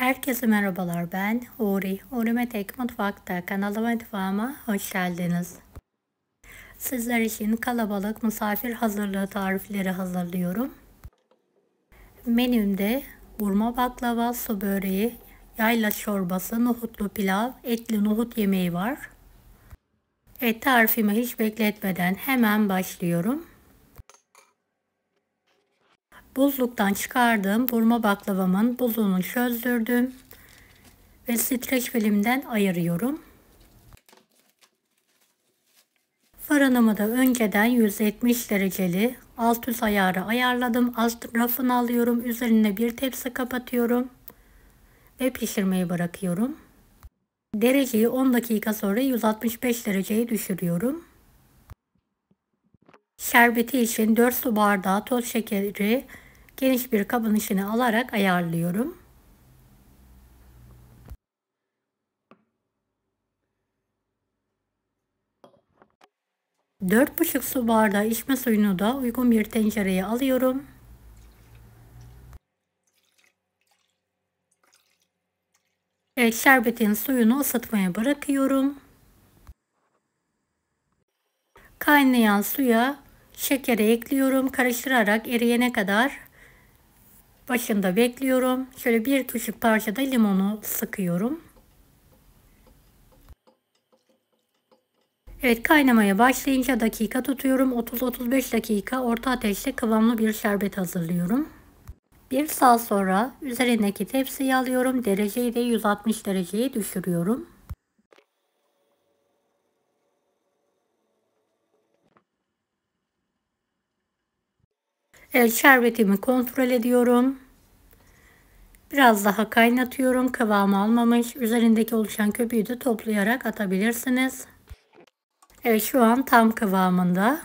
Herkese merhabalar, ben Huri. Huri Metek Mutfak'ta kanalıma mutfağıma hoş geldiniz. Sizler için kalabalık misafir hazırlığı tarifleri hazırlıyorum. Menümde burma baklava, su böreği, yayla çorbası, nohutlu pilav, etli nohut yemeği var. Tarifimi hiç bekletmeden hemen başlıyorum. Buzluktan çıkardığım burma baklavamın buzunu çözdürdüm ve streç filmden ayırıyorum. Fırınımı da önceden 170 dereceli alt üst ayarı ayarladım. Alt rafını alıyorum. Üzerine bir tepsi kapatıyorum. Ve pişirmeyi bırakıyorum. Dereceyi 10 dakika sonra 165 dereceye düşürüyorum. Şerbeti için 4 su bardağı toz şekeri geniş bir kabın içine alarak ayarlıyorum. 4,5 su bardağı içme suyunu da uygun bir tencereye alıyorum. Şerbetin suyunu ısıtmaya bırakıyorum. Kaynayan suya şekeri ekliyorum. Karıştırarak eriyene kadar başında bekliyorum. Şöyle bir küçük parça da limonu sıkıyorum. Evet, kaynamaya başlayınca dakika tutuyorum. 30-35 dakika orta ateşte kıvamlı bir şerbet hazırlıyorum. Bir saat sonra üzerindeki tepsiyi alıyorum. Dereceyi de 160 dereceye düşürüyorum. Evet, şerbetimi kontrol ediyorum. Biraz daha kaynatıyorum. Kıvamı almamış. Üzerindeki oluşan köpüğü de toplayarak atabilirsiniz. Evet, şu an tam kıvamında.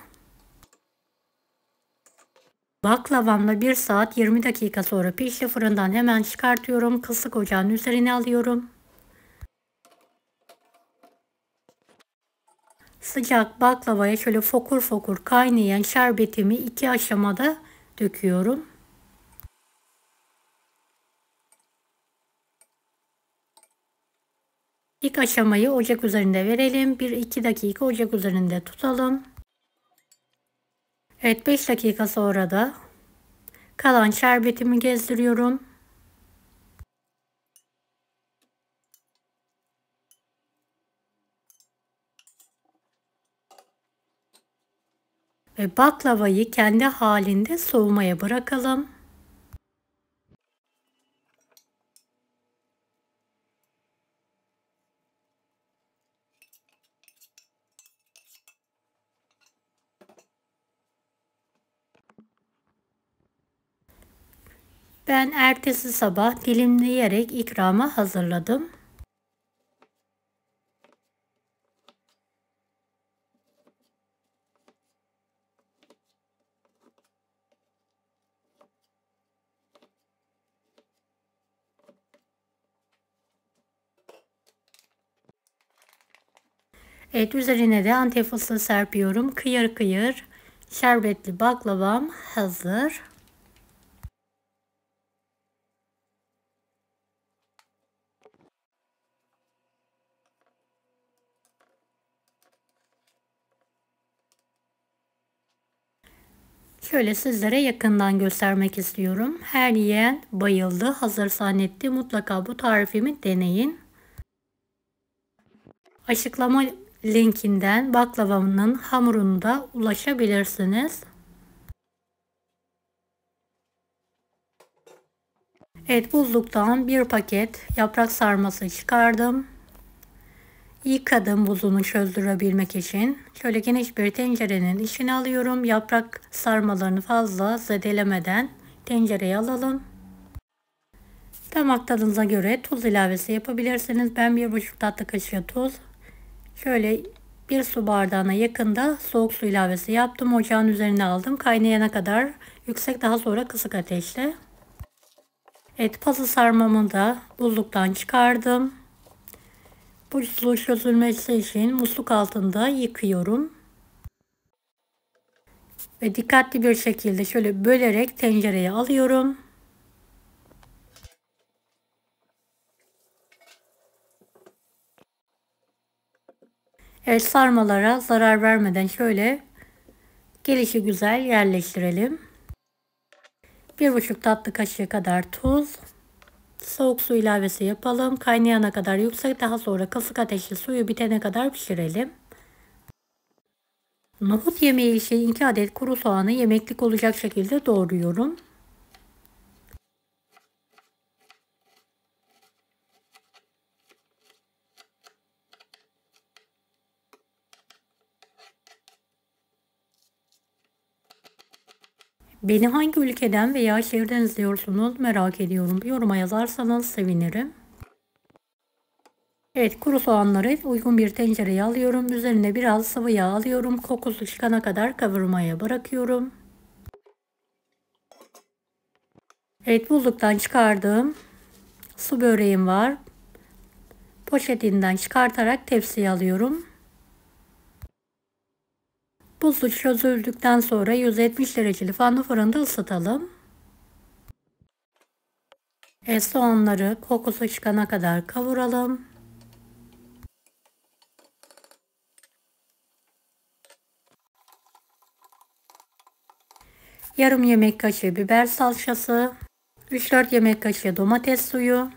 Baklavamla 1 saat 20 dakika sonra pişti. Fırından hemen çıkartıyorum. Kısık ocağın üzerine alıyorum. Sıcak baklavaya şöyle fokur fokur kaynayan şerbetimi 2 aşamada döküyorum. İlk aşamayı ocak üzerinde verelim. 1-2 dakika ocak üzerinde tutalım. Evet, 5 dakika sonra da kalan şerbetimi gezdiriyorum. Ve baklavayı kendi halinde soğumaya bırakalım. Ben ertesi sabah dilimleyerek ikrama hazırladım. Evet, üzerine de Antep fıstığı serpiyorum. Kıyır kıyır şerbetli baklavam hazır. Şöyle sizlere yakından göstermek istiyorum. Her yiyen bayıldı, hazır zannetti. Mutlaka bu tarifimi deneyin. Açıklama linkinden baklavamın hamuruna da ulaşabilirsiniz. Evet, buzluktan bir paket yaprak sarması çıkardım. Yıkadım buzunu çözdürebilmek için. Şöyle geniş bir tencerenin içine alıyorum. Yaprak sarmalarını fazla zedelemeden tencereye alalım. Damak tadınıza göre tuz ilavesi yapabilirsiniz. Ben 1,5 tatlı kaşığı tuz, şöyle 1 su bardağına yakında soğuk su ilavesi yaptım. Ocağın üzerine aldım. Kaynayana kadar yüksek, daha sonra kısık ateşte. Evet, pazı sarmamı da buzluktan çıkardım. Buzluğu çözülmesi için musluk altında yıkıyorum. Ve dikkatli bir şekilde şöyle bölerek tencereye alıyorum. Evet, sarmalara zarar vermeden şöyle gelişi güzel yerleştirelim. 1,5 tatlı kaşığı kadar tuz. Soğuk su ilavesi yapalım. Kaynayana kadar yüksek, daha sonra kısık ateşte suyu bitene kadar pişirelim. Nohut yemeği için 2 adet kuru soğanı yemeklik olacak şekilde doğruyorum. Beni hangi ülkeden veya şehirden izliyorsunuz merak ediyorum. Yoruma yazarsanız sevinirim. Evet, kuru soğanları uygun bir tencereye alıyorum. Üzerine biraz sıvı yağ alıyorum. Kokusu çıkana kadar kavurmaya bırakıyorum. Evet, buzluktan çıkardığım su böreğim var. Poşetinden çıkartarak tepsiye alıyorum. Buzlu çözüldükten sonra 170 dereceli fanlı fırında ısıtalım. Soğanları kokusu çıkana kadar kavuralım. Yarım yemek kaşığı biber salçası, 3-4 yemek kaşığı domates suyu,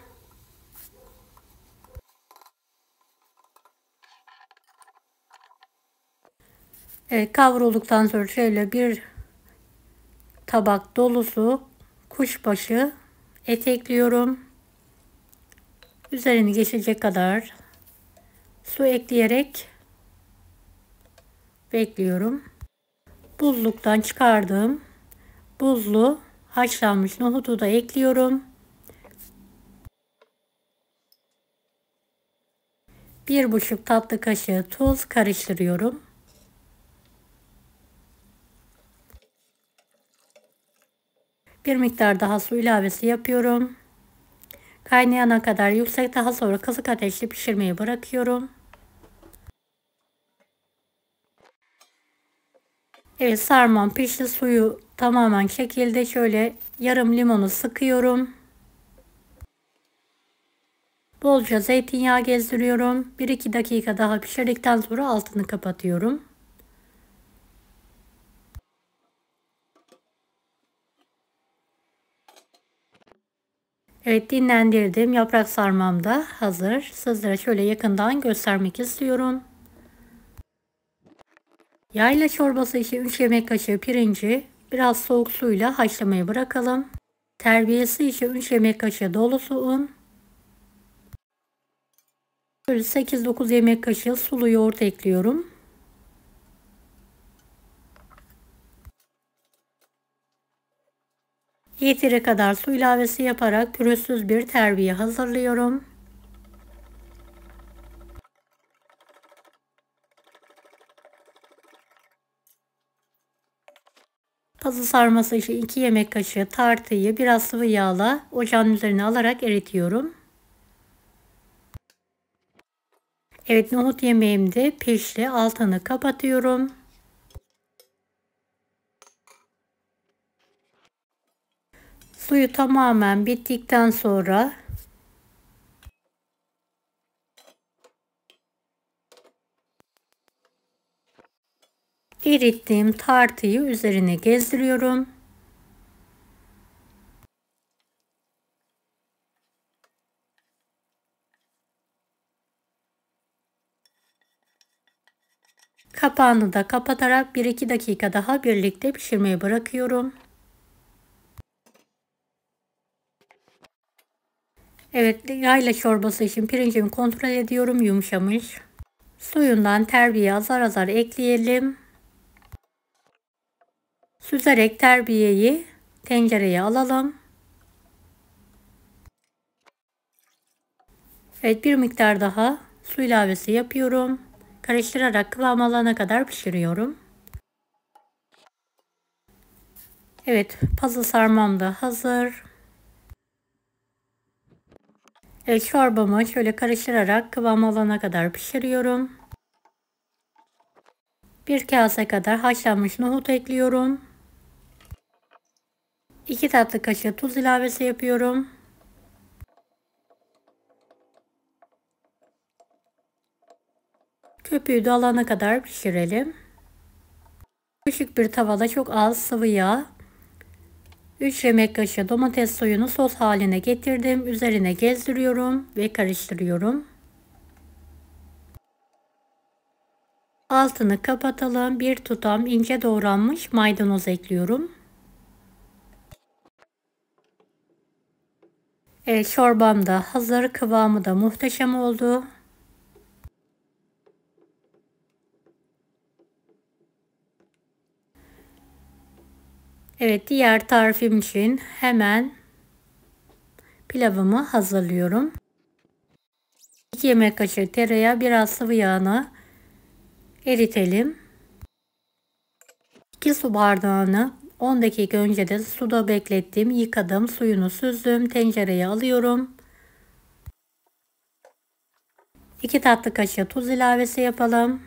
kavrulduktan sonra şöyle bir tabak dolusu kuşbaşı et ekliyorum. Üzerini geçecek kadar su ekleyerek bekliyorum. Buzluktan çıkardığım buzlu haşlanmış nohutu da ekliyorum. 1,5 tatlı kaşığı tuz karıştırıyorum. Bir miktar daha su ilavesi yapıyorum. Kaynayana kadar yüksek, daha sonra kısık ateşte pişirmeyi bırakıyorum. Evet, sarmam pişti, suyu tamamen çekildi. Şöyle yarım limonu sıkıyorum. Bolca zeytinyağı gezdiriyorum. 1-2 dakika daha pişirdikten sonra altını kapatıyorum. Evet, dinlendirdim. Yaprak sarmam da hazır. Sizlere şöyle yakından göstermek istiyorum. Yayla çorbası için 3 yemek kaşığı pirinci biraz soğuk suyla haşlamaya bırakalım. Terbiyesi için 3 yemek kaşığı dolusu un. Böyle 8-9 yemek kaşığı sulu yoğurt ekliyorum. Yeteri kadar su ilavesi yaparak pürüzsüz bir terbiye hazırlıyorum. Pazı sarması için 2 yemek kaşığı tartıyı biraz sıvı yağla ocağın üzerine alarak eritiyorum. Evet, nohut yemeğim de pişti. Altını kapatıyorum. Suyu tamamen bittikten sonra erittiğim tartıyı üzerine gezdiriyorum. Kapağını da kapatarak 1-2 dakika daha birlikte pişirmeye bırakıyorum. Evet, yayla çorbası için pirincimi kontrol ediyorum, yumuşamış. Suyundan terbiye azar azar ekleyelim. Süzerek terbiyeyi tencereye alalım. Evet, bir miktar daha su ilavesi yapıyorum. Karıştırarak kıvam alana kadar pişiriyorum. Evet, pazı sarmam da hazır. Evet, çorbamı şöyle karıştırarak kıvam alana kadar pişiriyorum. Bir kase kadar haşlanmış nohut ekliyorum. 2 tatlı kaşığı tuz ilavesi yapıyorum. Köpüğü de alana kadar pişirelim. Küçük bir tavada çok az sıvı yağ, 3 yemek kaşığı domates suyunu sos haline getirdim. Üzerine gezdiriyorum ve karıştırıyorum. Altını kapatalım. Bir tutam ince doğranmış maydanoz ekliyorum. Evet, çorbam da hazır. Kıvamı da muhteşem oldu. Evet, diğer tarifim için hemen pilavımı hazırlıyorum. 2 yemek kaşığı tereyağı, biraz sıvı yağını eritelim. 2 su bardağını 10 dakika önce de suda beklettim. Yıkadım, suyunu süzdüm. Tencereye alıyorum. 2 tatlı kaşığı tuz ilavesi yapalım.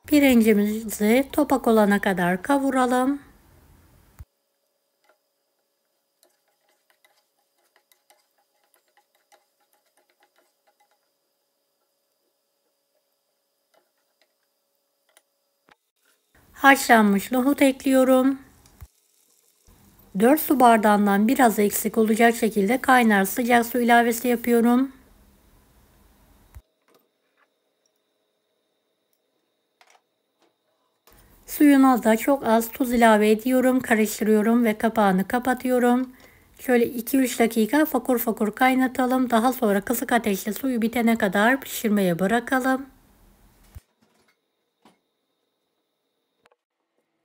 Pirincimizi topak olana kadar kavuralım. Haşlanmış nohut ekliyorum. 4 su bardağından biraz eksik olacak şekilde kaynar sıcak su ilavesi yapıyorum. Suyuna da çok az tuz ilave ediyorum. Karıştırıyorum ve kapağını kapatıyorum. Şöyle 2-3 dakika fokur fokur kaynatalım. Daha sonra kısık ateşte suyu bitene kadar pişirmeye bırakalım.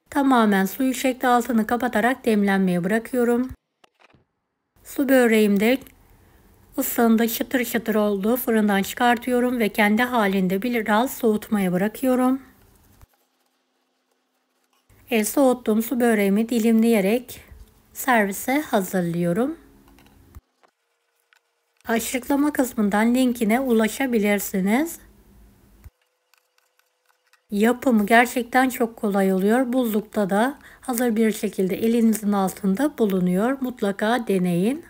Tamamen suyu çekti, altını kapatarak demlenmeye bırakıyorum. Su böreğim de ısındı, çıtır çıtır oldu. Fırından çıkartıyorum ve kendi halinde biraz soğutmaya bırakıyorum. Soğuttuğum su böreğimi dilimleyerek servise hazırlıyorum. Açıklama kısmından linkine ulaşabilirsiniz. Yapımı gerçekten çok kolay oluyor. Buzlukta da hazır bir şekilde elinizin altında bulunuyor. Mutlaka deneyin.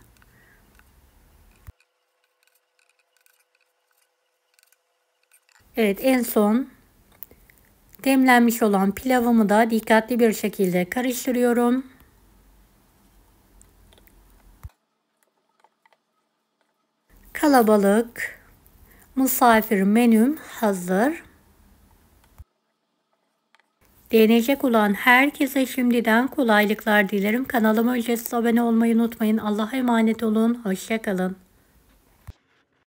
Evet, en son demlenmiş olan pilavımı da dikkatli bir şekilde karıştırıyorum. Kalabalık misafir menüm hazır. Deneyecek olan herkese şimdiden kolaylıklar dilerim. Kanalıma ücretsiz abone olmayı unutmayın. Allah'a emanet olun. Hoşça kalın.